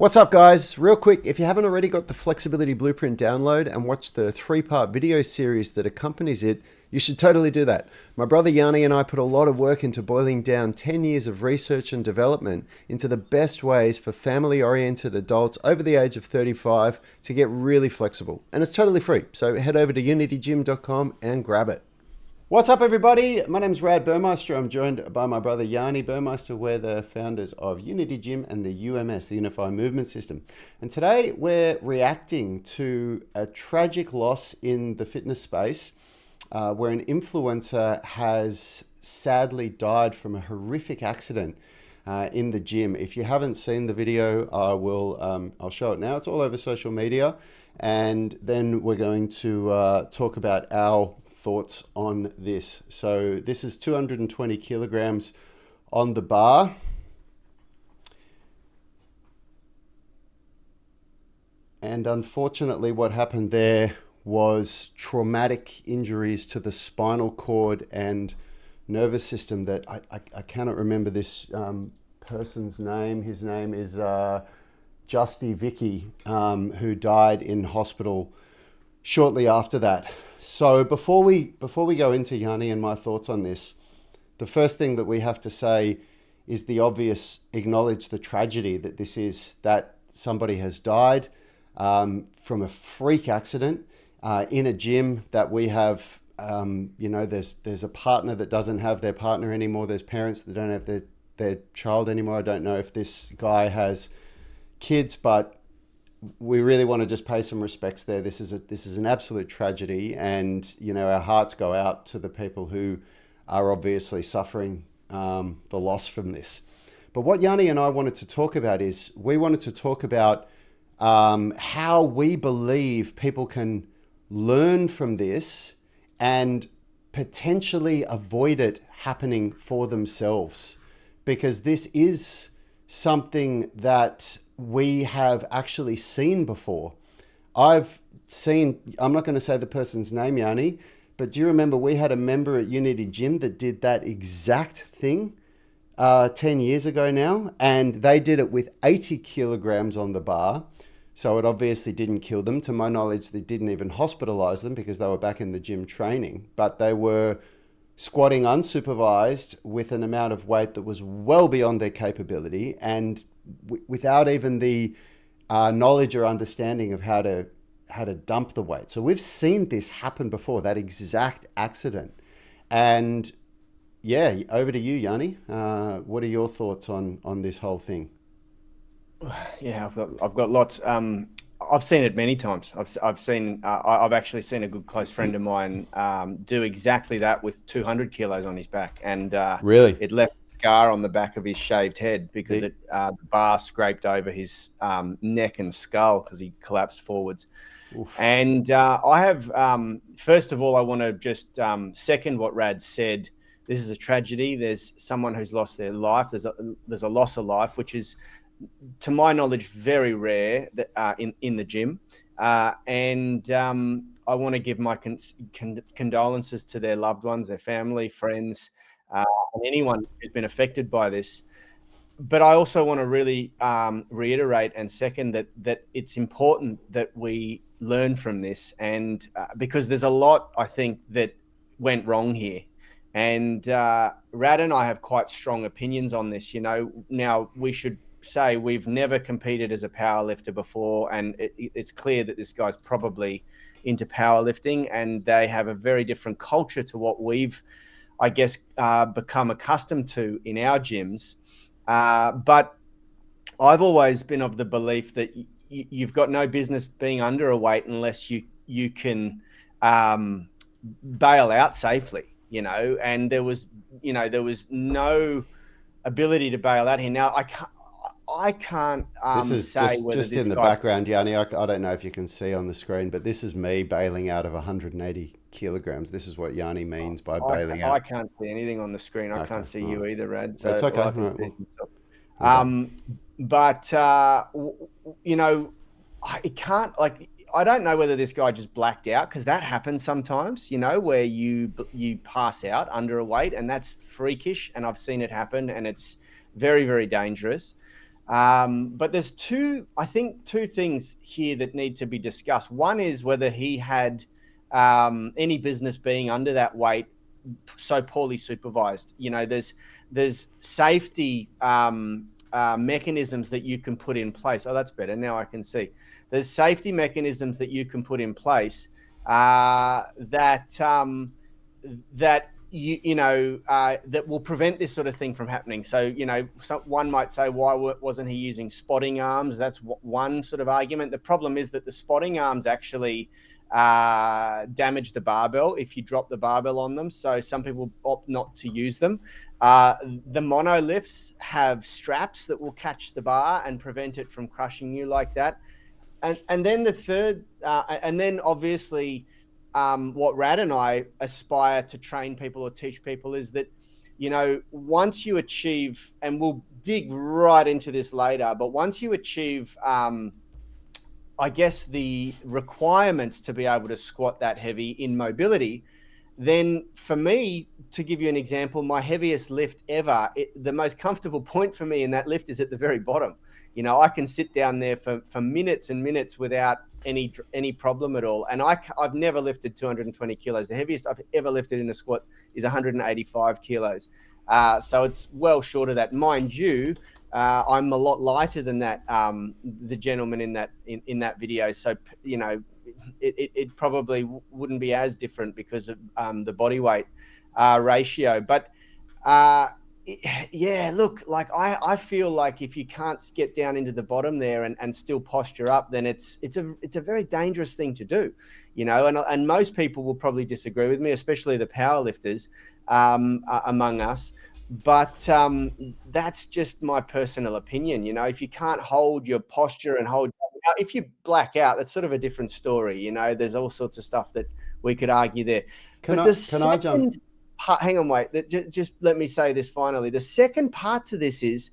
What's up, guys? Real quick, if you haven't already got the Flexibility Blueprint download and watched the three-part video series that accompanies it, you should totally do that. My brother Yanni and I put a lot of work into boiling down 10 years of research and development into the best ways for family-oriented adults over the age of 35 to get really flexible. And it's totally free, so head over to unitygym.com and grab it. What's up, everybody? My name's Rad Burmeister. I'm joined by my brother Yanni Burmeister. We're the founders of Unity Gym and the UMS, the Unified Movement System. And today we're reacting to a tragic loss in the fitness space where an influencer has sadly died from a horrific accident in the gym. If you haven't seen the video, I'll show it now. It's all over social media. And then we're going to talk about our thoughts on this. So this is 220 kilograms on the bar. And unfortunately, what happened there was traumatic injuries to the spinal cord and nervous system that I cannot remember this person's name. His name is Justyn Vicky, who died in hospital shortly after that. So before we go into Yanni and my thoughts on this, the first thing that we have to say is the obvious: acknowledge the tragedy that this is, that somebody has died from a freak accident in a gym that we have. There's a partner that doesn't have their partner anymore. There's parents that don't have their child anymore. I don't know if this guy has kids, but we really want to just pay some respects there. This is an absolute tragedy, and our hearts go out to the people who are obviously suffering the loss from this. But what Yanni and I wanted to talk about is we wanted to talk about how we believe people can learn from this and potentially avoid it happening for themselves, because this is something that we have actually seen before. I'm not going to say the person's name, Yanni, but do you remember we had a member at Unity Gym that did that exact thing 10 years ago now, and they did it with 80 kilograms on the bar. So it obviously didn't kill them. To my knowledge, they didn't even hospitalize them because they were back in the gym training, but they were squatting unsupervised with an amount of weight that was well beyond their capability, and without even the knowledge or understanding of how to dump the weight. So we've seen this happen before, that exact accident. And yeah, over to you, Yanni. What are your thoughts on this whole thing? Yeah, I've got lots. I've seen it many times. I've actually seen a good close friend of mine do exactly that with 200 kilos on his back, and Really, it left a scar on the back of his shaved head because the bar scraped over his neck and skull because he collapsed forwards. Oof. And I have, first of all, I want to just second what Rad said. This is a tragedy. There's someone who's lost their life. There's a loss of life, which is, to my knowledge, very rare in the gym. And I want to give my condolences to their loved ones, their family, friends, and anyone who's been affected by this. But I also want to really reiterate and second that it's important that we learn from this, and because there's a lot, I think, that went wrong here. And Rad and I have quite strong opinions on this. Now we should say we've never competed as a powerlifter before, and it's clear that this guy's probably into powerlifting, and they have a very different culture to what we've, I guess, become accustomed to in our gyms. But I've always been of the belief that you've got no business being under a weight unless you can bail out safely, and there was no ability to bail out here. Now I can't this is say whether just this in the guy, background, Yanni. I don't know if you can see on the screen, but this is me bailing out of 180 kilograms. This is what Yanni means by bailing out. I can't see anything on the screen. I can't see you either, Rad. So That's okay. I can All right, see well, himself. But it can't, like, I don't know whether this guy just blacked out, because that happens sometimes, where you pass out under a weight, and that's freakish, and I've seen it happen, and it's very, very dangerous. But there's I think two things here that need to be discussed. One is whether he had any business being under that weight, so poorly supervised. You know, there's safety mechanisms that you can put in place. Oh, that's better. Now I can see. There's safety mechanisms that you can put in place that that will prevent this sort of thing from happening. So, you know, one might say, why wasn't he using spotting arms? That's one sort of argument. The problem is that the spotting arms actually damage the barbell if you drop the barbell on them. So some people opt not to use them. The mono lifts have straps that will catch the bar and prevent it from crushing you like that. And then the third, and then obviously, what Rad and I aspire to train people or teach people is that, you know, once you achieve, and we'll dig right into this later, but once you achieve, I guess, the requirements to be able to squat that heavy in mobility, then for me, to give you an example, my heaviest lift ever, the most comfortable point for me in that lift is at the very bottom. You know, I can sit down there for minutes and minutes without any problem at all. And I've never lifted 220 kilos. The heaviest I've ever lifted in a squat is 185 kilos. So it's well short of that. Mind you, I'm a lot lighter than that, the gentleman in that video. So, you know, it probably wouldn't be as different because of the body weight ratio. But yeah, look, like I feel like if you can't get down into the bottom there and still posture up, then it's a very dangerous thing to do, you know. And most people will probably disagree with me, especially the power lifters among us. But that's just my personal opinion. You know, if you can't hold your posture and if you black out, that's sort of a different story. You know, there's all sorts of stuff that we could argue there. Can I jump? Hang on, wait. Just let me say this finally. The second part to this is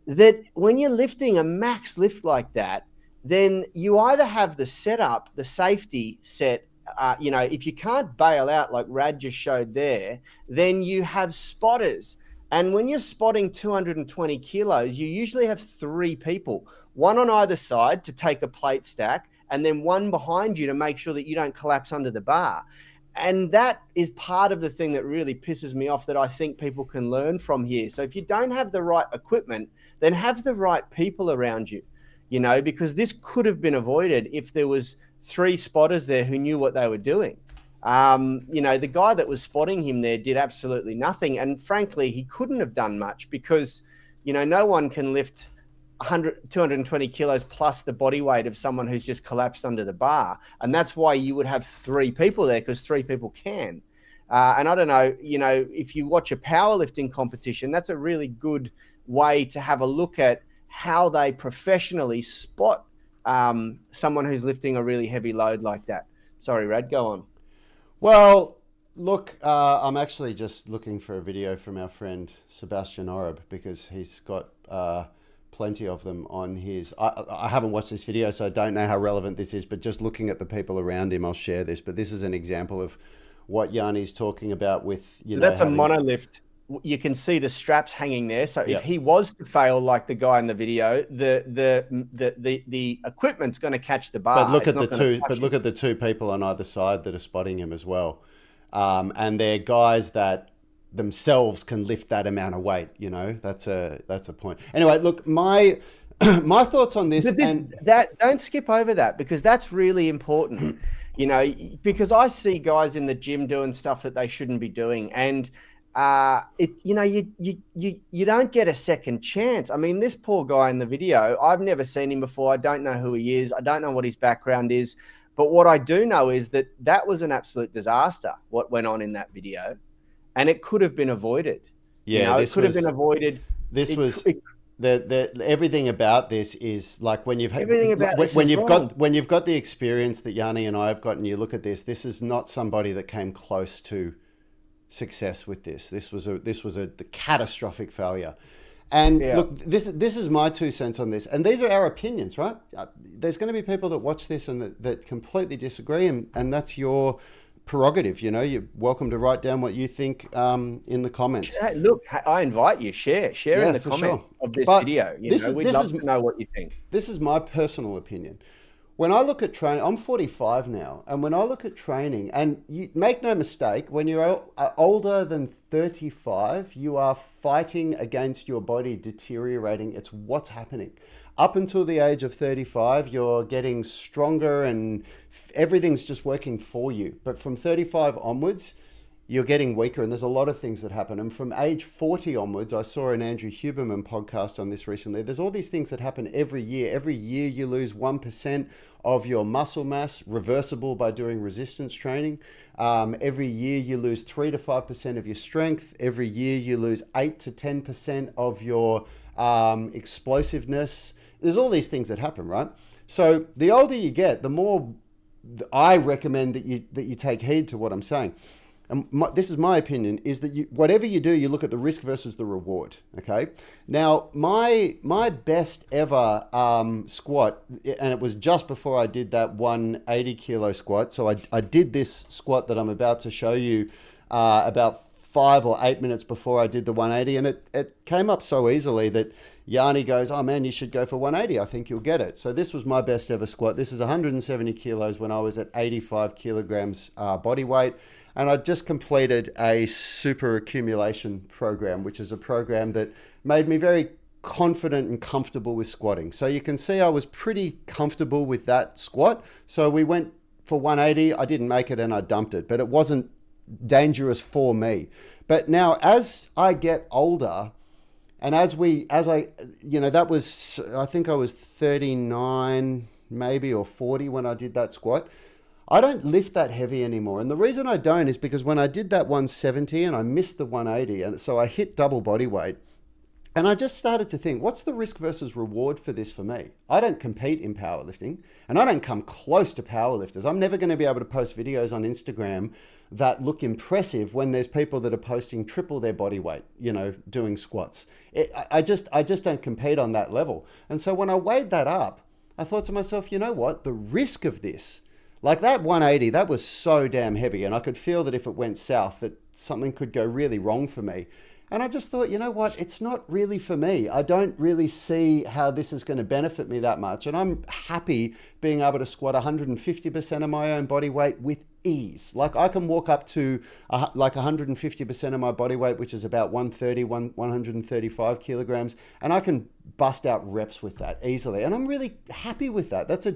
that when you're lifting a max lift like that, then you either have the setup, the safety set. You know, if you can't bail out like Rad just showed there, then you have spotters. And when you're spotting 220 kilos, you usually have 3 people, one on either side to take a plate stack, and then one behind you to make sure that you don't collapse under the bar. And that is part of the thing that really pisses me off that I think people can learn from here. So if you don't have the right equipment, then have the right people around you, you know, because this could have been avoided if there was 3 spotters there who knew what they were doing. You know, the guy that was spotting him there did absolutely nothing. And frankly, he couldn't have done much because, you know, no one can lift 220 kilos plus the body weight of someone who's just collapsed under the bar. And that's why you would have 3 people there, because 3 people can. And I don't know, you know, if you watch a powerlifting competition, that's a really good way to have a look at how they professionally spot someone who's lifting a really heavy load like that. Sorry, Rad, go on. Well, look, I'm actually just looking for a video from our friend Sebastian Oreb because he's got plenty of them on his. I haven't watched this video, so I don't know how relevant this is, but just looking at the people around him, I'll share this. But this is an example of what Yanni's talking about with, you know, that's a monolift. You can see the straps hanging there. So if he was to fail like the guy in the video, the equipment's going to catch the bar. But look at the 2 people on either side that are spotting him as well. And they're guys that themselves can lift that amount of weight, you know. That's a point. Anyway, look, my thoughts on this, that don't skip over that, because that's really important. You know, because I see guys in the gym doing stuff that they shouldn't be doing, and you know, you don't get a second chance. I mean, this poor guy in the video, I've never seen him before. I don't know who he is. I don't know what his background is. But what I do know is that was an absolute disaster, what went on in that video. And it could have been avoided. Yeah, you know, it could have been avoided. Everything about this is like when you've got the experience that Yanni and I have got, and you look at this. This is not somebody that came close to success with this. This was a catastrophic failure. And look, this is my 2 cents on this, and these are our opinions, right? There's going to be people that watch this and that completely disagree, and that's your prerogative. You know, you're welcome to write down what you think in the comments. Hey, look, I invite you, share Yeah, in the for comments sure. of this But video. We'd love to know what you think. this is my personal opinion. When I look at training, I'm 45 now, and when I look at training, and you make no mistake, when you're older than 35, you are fighting against your body deteriorating. It's what's happening. Up until the age of 35, you're getting stronger and everything's just working for you. But from 35 onwards, you're getting weaker, and there's a lot of things that happen. And from age 40 onwards, I saw an Andrew Huberman podcast on this recently. There's all these things that happen every year. Every year you lose 1% of your muscle mass, reversible by doing resistance training. Every year you lose 3 to 5% of your strength. Every year you lose 8 to 10% of your explosiveness. There's all these things that happen, right? So the older you get, the more I recommend that you take heed to what I'm saying. And this is my opinion, is that whatever you do, you look at the risk versus the reward, okay? Now, my best ever squat, and it was just before I did that 180 kilo squat, so I did this squat that I'm about to show you about 5 or 8 minutes before I did the 180, and it came up so easily that Yanni goes, oh man, you should go for 180. I think you'll get it. So this was my best ever squat. This is 170 kilos when I was at 85 kilograms body weight. And I just completed a super accumulation program, which is a program that made me very confident and comfortable with squatting. So you can see I was pretty comfortable with that squat. So we went for 180. I didn't make it and I dumped it, but it wasn't dangerous for me. But now as I get older, and I think I was 39 maybe or 40 when I did that squat. I don't lift that heavy anymore. And the reason I don't is because when I did that 170 and I missed the 180, and so I hit double body weight, and I just started to think, what's the risk versus reward for this for me? I don't compete in powerlifting, and I don't come close to powerlifters. I'm never going to be able to post videos on Instagram that look impressive when there's people that are posting triple their body weight, doing squats. I just don't compete on that level. And so when I weighed that up, I thought to myself, you know what? The risk of this, like that 180, that was so damn heavy, and I could feel that if it went south, that something could go really wrong for me. And I just thought, you know what? It's not really for me. I don't really see how this is going to benefit me that much. And I'm happy being able to squat 150% of my own body weight with ease. Like I can walk up to like 150% of my body weight, which is about 135 kilograms. And I can bust out reps with that easily. And I'm really happy with that. That's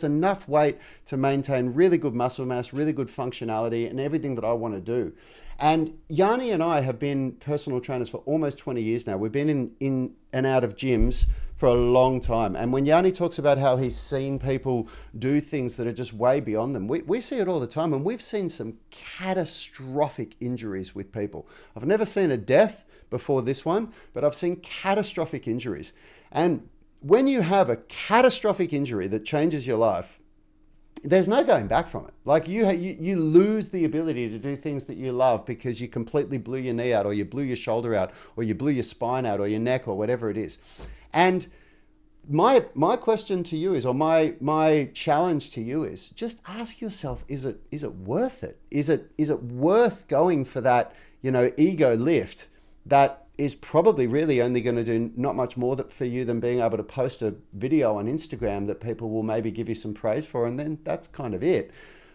enough weight to maintain really good muscle mass, really good functionality, and everything that I want to do. And Yanni and I have been personal trainers for almost 20 years now. We've been in and out of gyms for a long time. And when Yanni talks about how he's seen people do things that are just way beyond them, we see it all the time. And we've seen some catastrophic injuries with people. I've never seen a death before this one, but I've seen catastrophic injuries. And when you have a catastrophic injury that changes your life, there's no going back from it. Like you lose the ability to do things that you love because you completely blew your knee out, or you blew your shoulder out, or you blew your spine out, or your neck, or whatever it is. And my question to you is, or my challenge to you is, just ask yourself, is it worth it? Is it worth going for that, ego lift that is probably really only going to do not much more for you than being able to post a video on Instagram that people will maybe give you some praise for, and then that's kind of it.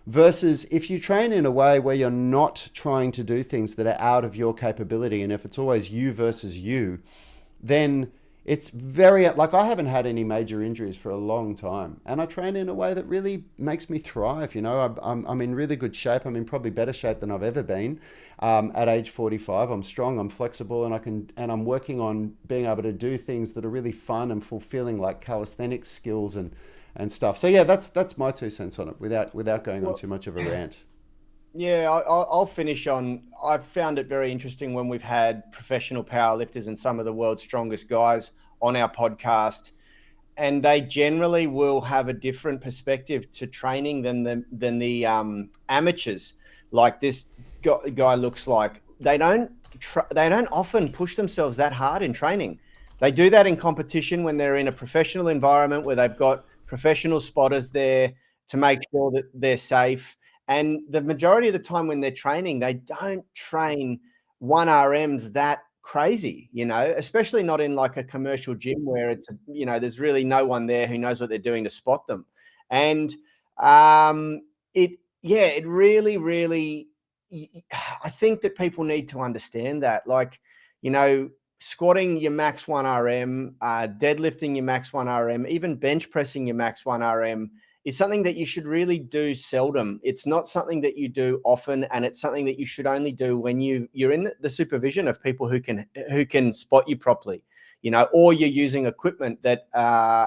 Versus if you train in a way where you're not trying to do things that are out of your capability, and if it's always you versus you, then it's like I haven't had any major injuries for a long time, and I train in a way that really makes me thrive. I'm in really good shape. I'm in probably better shape than I've ever been. At age 45, I'm strong, I'm flexible, and I'm working on being able to do things that are really fun and fulfilling, like calisthenics skills and stuff. So yeah, that's my 2 cents on it, without going on too much of a rant. Yeah, I'll finish on, I've found it very interesting when we've had professional powerlifters and some of the world's strongest guys on our podcast, and they generally will have a different perspective to training than the amateurs. Like this guy looks like they don't often push themselves that hard in training. They do that in competition when they're in a professional environment where they've got professional spotters there to make sure that they're safe. And the majority of the time when they're training, they don't train 1 RMs that crazy, especially not in like a commercial gym where it's, there's really no one there who knows what they're doing to spot them. And it really, really, I think that people need to understand that, like, squatting your max 1 RM, deadlifting your max 1 RM, even bench pressing your max 1 RM is something that you should really do seldom. It's not something that you do often, and it's something that you should only do when you're in the supervision of people who can spot you properly, or you're using equipment that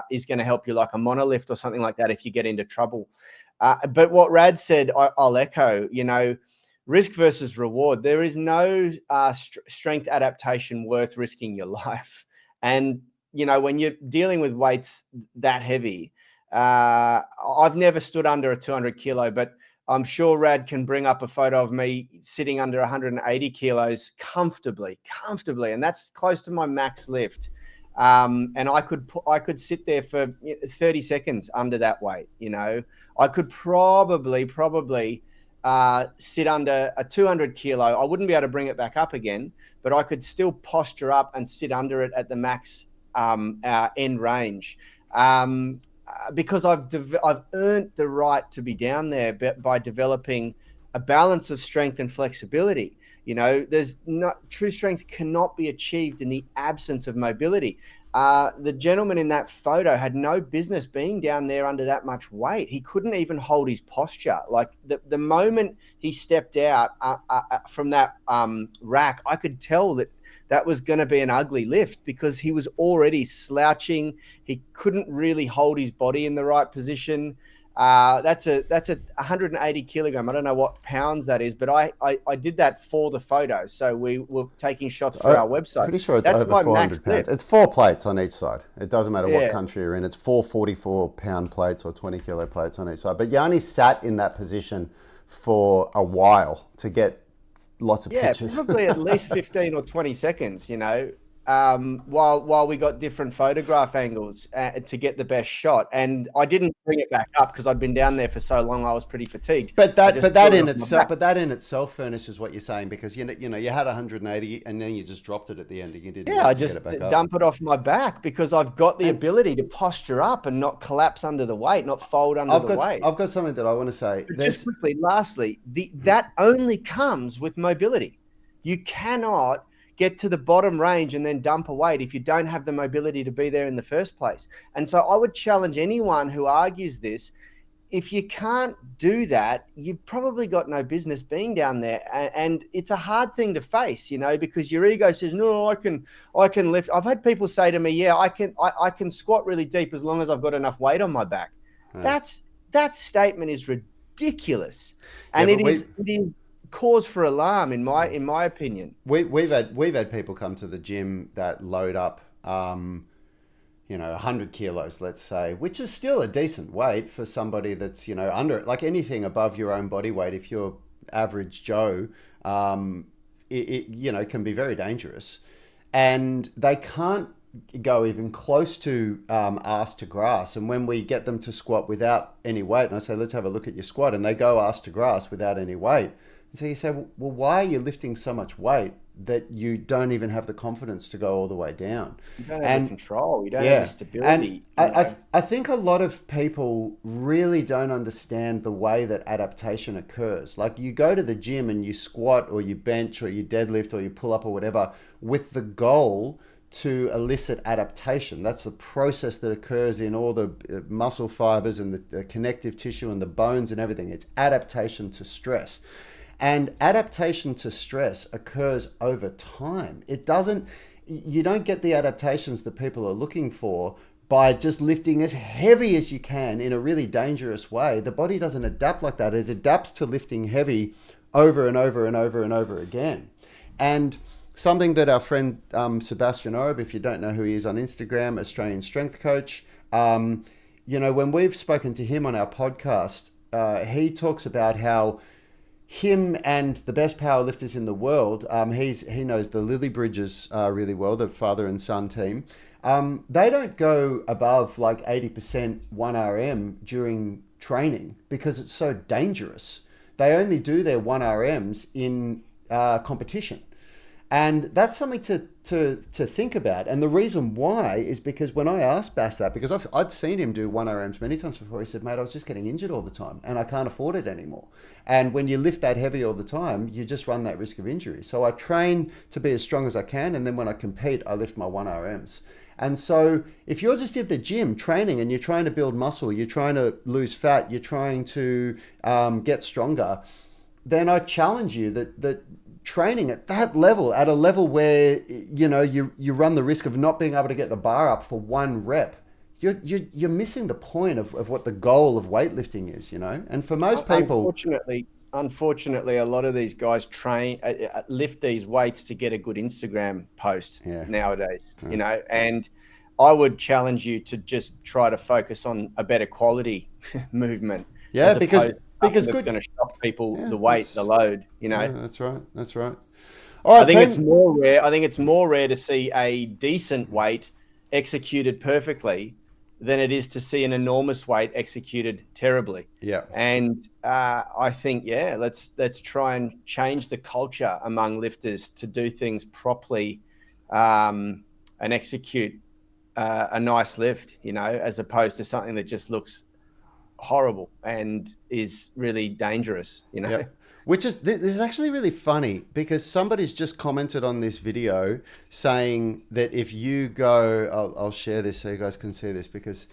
is going to help you, like a monolift or something like that, if you get into trouble. But what Rad said, I'll echo, risk versus reward. There is no strength adaptation worth risking your life. And, when you're dealing with weights that heavy, I've never stood under a 200 kilo, but I'm sure Rad can bring up a photo of me sitting under 180 kilos comfortably. And that's close to my max lift. And I could sit there for 30 seconds under that weight. I could probably sit under a 200 kilo. I wouldn't be able to bring it back up again, but I could still posture up and sit under it at the max end range. Because I've earned the right to be down there by developing a balance of strength and flexibility. True strength cannot be achieved in the absence of mobility. The gentleman in that photo had no business being down there under that much weight. He couldn't even hold his posture. Like the moment he stepped out from that rack, I could tell that was going to be an ugly lift because he was already slouching. He couldn't really hold his body in the right position. That's a 180 kilogram. I don't know what pounds that is, but I did that for the photo. So we were taking shots for our website. Pretty sure it's over 400 pounds. It's 4 plates on each side. It doesn't matter what country you're in. It's 4 44-pound plates or 20 kilo plates on each side. But Yanni sat in that position for a while to get lots of pictures. Probably at least 15 or 20 seconds, while we got different photograph angles to get the best shot. And I didn't bring it back up because I'd been down there for so long. I was pretty fatigued. But that in itself furnishes what you're saying, because you had 180 and then you just dropped it at the end and you didn't. I just dump it off my back because I've got the ability to posture up and not collapse under the weight, not fold under the weight. I've got something that I want to say. Just quickly, lastly, that only comes with mobility. You cannot get to the bottom range and then dump a weight if you don't have the mobility to be there in the first place. And so I would challenge anyone who argues this. If you can't do that, you've probably got no business being down there. And it's a hard thing to face, because your ego says, no, I can lift. I've had people say to me, I can squat really deep as long as I've got enough weight on my back. Right. That statement is ridiculous. And it is cause for alarm in my opinion. We've had people come to the gym that load up 100 kilos, let's say, which is still a decent weight for somebody that's under, like anything above your own body weight. If you're average Joe, it can be very dangerous, and they can't go even close to ass to grass. And when we get them to squat without any weight, and I say, let's have a look at your squat, and they go ass to grass without any weight. So you say, well, why are you lifting so much weight that you don't even have the confidence to go all the way down? You don't have the control. You don't have the stability. And I think a lot of people really don't understand the way that adaptation occurs. Like, you go to the gym and you squat or you bench or you deadlift or you pull up or whatever with the goal to elicit adaptation. That's the process that occurs in all the muscle fibers and the connective tissue and the bones and everything. It's adaptation to stress. And adaptation to stress occurs over time. You don't get the adaptations that people are looking for by just lifting as heavy as you can in a really dangerous way. The body doesn't adapt like that. It adapts to lifting heavy over and over and over and over again. And something that our friend Sebastian Orb, if you don't know who he is on Instagram, Australian strength coach, when we've spoken to him on our podcast, he talks about how him and the best powerlifters in the world, he knows the Lily Bridges really well, the father and son team. They don't go above like 80% 1RM during training because it's so dangerous. they only do their 1RMs in competition. And that's something to think about. And the reason why is because when I asked Bass that, because I'd seen him do 1RMs many times before, he said, mate, I was just getting injured all the time and I can't afford it anymore. And when you lift that heavy all the time, you just run that risk of injury. So I train to be as strong as I can. And then when I compete, I lift my 1RMs. And so if you're just at the gym training and you're trying to build muscle, you're trying to lose fat, you're trying to get stronger, then I challenge you that training at that level, at a level where you run the risk of not being able to get the bar up for one rep, you're missing the point of what the goal of weightlifting is, And for most people, unfortunately, a lot of these guys lift these weights to get a good Instagram post nowadays, and I would challenge you to just try to focus on a better quality movement. Yeah, because it's going to shock people, the weight, the load, Yeah, that's right. All right, I think it's more rare. I think it's more rare to see a decent weight executed perfectly than it is to see an enormous weight executed terribly. Yeah. And I think, let's try and change the culture among lifters to do things properly and execute a nice lift, as opposed to something that just looks horrible and is really dangerous, Yep. Which is, this is actually really funny because somebody's just commented on this video saying that if you go, I'll share this so you guys can see this, because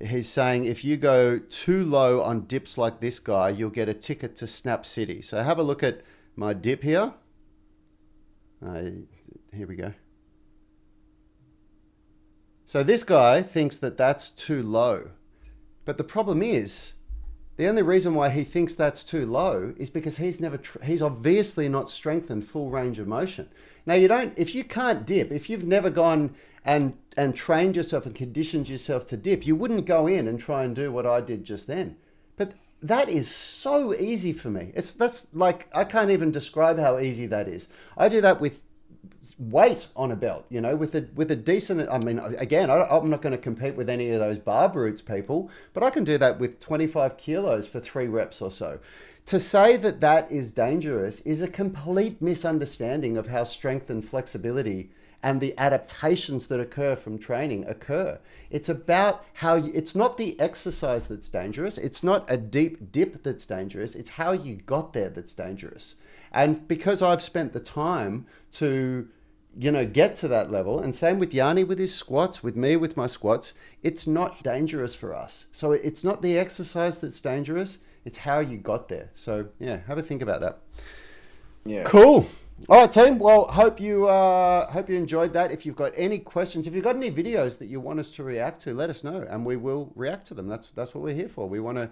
he's saying if you go too low on dips like this guy, you'll get a ticket to Snap City. So have a look at my dip here. Here we go. So this guy thinks that that's too low. But the problem is, the only reason why he thinks that's too low is because he's obviously not strengthened full range of motion. Now if you can't dip, if you've never gone and trained yourself and conditioned yourself to dip, you wouldn't go in and try and do what I did just then. But that is so easy for me. That's like, I can't even describe how easy that is. I do that with weight on a belt, with a decent, I mean, again, I'm not going to compete with any of those bar brutes people, but I can do that with 25 kilos for 3 reps or so. To say that is dangerous is a complete misunderstanding of how strength and flexibility and the adaptations that occur from training occur. It's about it's not the exercise that's dangerous. It's not a deep dip that's dangerous. It's how you got there that's dangerous. And because I've spent the time to, get to that level, and same with Yanni with his squats, with me with my squats, it's not dangerous for us. So it's not the exercise that's dangerous, it's how you got there. So yeah, have a think about that. Yeah. Cool. All right, team. Well, hope you enjoyed that. If you've got any questions, if you've got any videos that you want us to react to, let us know, and we will react to them. That's what we're here for. We want to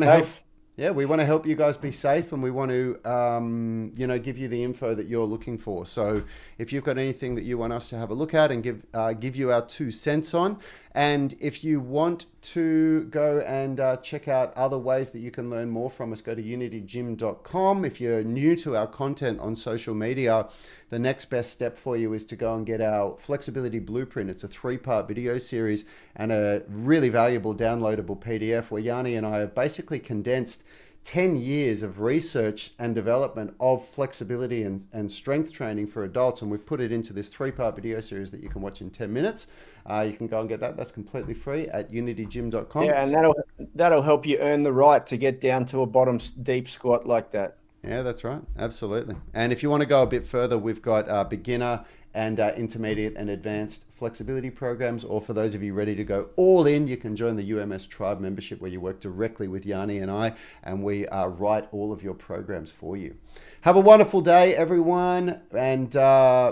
help. Yeah, we want to help you guys be safe, and we want to, give you the info that you're looking for. So if you've got anything that you want us to have a look at and give you our 2 cents on, and if you want to go and check out other ways that you can learn more from us, go to unitygym.com. If you're new to our content on social media, the next best step for you is to go and get our flexibility blueprint. It's a 3-part video series and a really valuable downloadable PDF where Yanni and I have basically condensed 10 years of research and development of flexibility and strength training for adults, and we've put it into this 3-part video series that you can watch in 10 minutes. You can go and get that. That's completely free at unitygym.com. Yeah, and that'll help you earn the right to get down to a bottom deep squat like that. Yeah, that's right. Absolutely. And if you want to go a bit further, we've got beginner and intermediate and advanced flexibility programs. Or for those of you ready to go all in, you can join the UMS Tribe membership, where you work directly with Yanni and I, and we write all of your programs for you. Have a wonderful day, everyone, and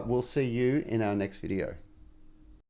we'll see you in our next video.